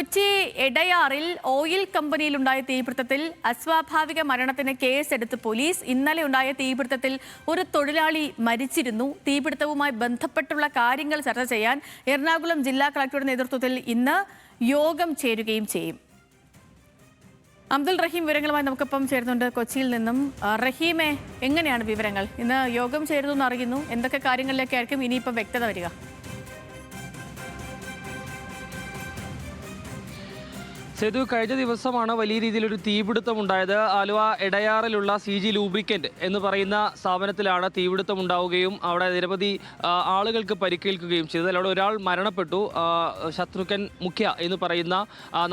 Kochi എടയാറിൽ oil കമ്പനിയിലുണ്ടായ തീപിടുത്തത്തിൽ അസ്വാഭാവിക മരണത്തിന് കേസെടുത്ത് police. ഇന്നലെ ഉണ്ടായ തീപിടുത്തത്തിൽ ഒരു തൊഴിലാളി മരിച്ചിരുന്നു. തീപിടുത്തവുമായി ബന്ധപ്പെട്ടുള്ള കാര്യങ്ങൾ ചർച്ച ചെയ്യാൻ എറണാകുളം ജില്ലാ കളക്ടറുടെ നേതൃത്വത്തിൽ ഇന്ന് യോഗം ചേരുകയും ചെയ്യും. അബ്ദുൾ റഹീം വിവരങ്ങളുമായി നമുക്കിപ്പം ചേരുന്നുണ്ട് കൊച്ചിയിൽ നിന്നും. റഹീമെ, എങ്ങനെയാണ് വിവരങ്ങൾ? ഇന്ന് യോഗം ചേരുന്നു എന്ന് അറിയുന്നു. എന്തൊക്കെ കാര്യങ്ങളിലേക്കായിരിക്കും ഇനിയിപ്പം വ്യക്തത വരിക? സേതു, കഴിഞ്ഞ ദിവസമാണ് വലിയ രീതിയിലൊരു തീപിടുത്തം ഉണ്ടായത്. ആലുവ എടയാറിലുള്ള CG ലൂബ്രിക്കന്റ് എന്ന് പറയുന്ന സ്ഥാപനത്തിലാണ് തീപിടുത്തം ഉണ്ടാവുകയും അവിടെ നിരവധി ആളുകൾക്ക് പരിക്കേൽക്കുകയും ചെയ്തത്. അവിടെ ഒരാൾ മരണപ്പെട്ടു. ശത്രുഘ്ൻ മുഖ്യ എന്ന് പറയുന്ന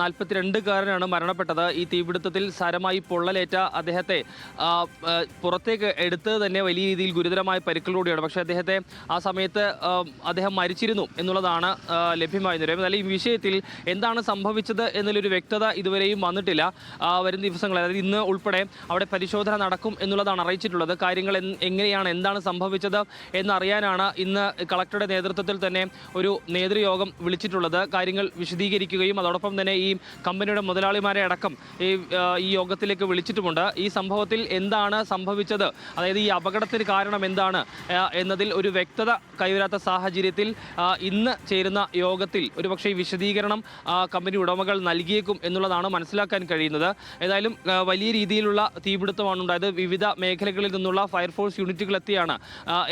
42-കാരനാണ് മരണപ്പെട്ടത്. ഈ തീപിടുത്തത്തിൽ സാരമായി പൊള്ളലേറ്റ അദ്ദേഹത്തെ പുറത്തേക്ക് എടുത്തത് തന്നെ വലിയ രീതിയിൽ ഗുരുതരമായ പരിക്കുകളോടെയാണ്. പക്ഷേ അദ്ദേഹത്തെ ആ സമയത്ത് അദ്ദേഹം മരിച്ചിരുന്നു എന്നുള്ളതാണ് ലഭ്യമായ വിവരം. എന്നാൽ ഈ വിഷയത്തിൽ എന്താണ് സംഭവിച്ചത് എന്നുള്ളൊരു വ്യക്തത ഇതുവരെയും വന്നിട്ടില്ല. വരും ദിവസങ്ങളിൽ, അതായത് ഇന്ന് ഉൾപ്പെടെ അവിടെ പരിശോധന നടക്കും എന്നുള്ളതാണ് അറിയിച്ചിട്ടുള്ളത്. കാര്യങ്ങൾ എങ്ങനെയാണ്, എന്താണ് സംഭവിച്ചത് എന്നറിയാനാണ് ഇന്ന് കളക്ടറുടെ നേതൃത്വത്തിൽ തന്നെ ഒരു നേതൃയോഗം വിളിച്ചിട്ടുള്ളത്. കാര്യങ്ങൾ വിശദീകരിക്കുകയും അതോടൊപ്പം തന്നെ ഈ കമ്പനിയുടെ മുതലാളിമാരെ അടക്കം ഈ യോഗത്തിലേക്ക് വിളിച്ചിട്ടുമുണ്ട്. ഈ സംഭവത്തിൽ എന്താണ് സംഭവിച്ചത്, അതായത് ഈ അപകടത്തിന് കാരണം എന്താണ് എന്നതിൽ ഒരു വ്യക്തത കൈവരാത്ത സാഹചര്യത്തിൽ ഇന്ന് ചേരുന്ന യോഗത്തിൽ ഒരുപക്ഷെ ഈ വിശദീകരണം കമ്പനി ഉടമകൾ നൽകിയേക്കും എന്നുള്ളതാണ് മനസ്സിലാക്കാൻ കഴിയുന്നത്. ഏതായാലും വലിയ രീതിയിലുള്ള തീപിടുത്തമാണ് ഉണ്ടായത്. വിവിധ മേഖലകളിൽ നിന്നുള്ള ഫയർഫോഴ്സ് യൂണിറ്റുകൾ എത്തിയാണ്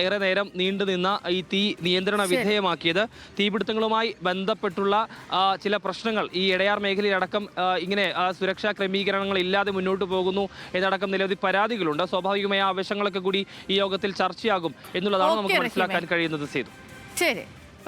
ഏറെ നേരം നീണ്ടുനിന്ന ഈ തീ നിയന്ത്രണ വിധേയമാക്കിയത്. തീപിടുത്തങ്ങളുമായി ബന്ധപ്പെട്ടുള്ള ചില പ്രശ്നങ്ങൾ ഈ എടയാർ മേഖലയിലടക്കം ഇങ്ങനെ സുരക്ഷാ ക്രമീകരണങ്ങൾ ഇല്ലാതെ മുന്നോട്ട് പോകുന്നു എന്നടക്കം നിരവധി പരാതികളുണ്ട്. സ്വാഭാവികമായ ആവശ്യങ്ങളൊക്കെ കൂടി ഈ യോഗത്തിൽ ചർച്ചയാകും എന്നുള്ളതാണ് നമുക്ക് മനസ്സിലാക്കാൻ കഴിയുന്നത്. സേതു, ശരി.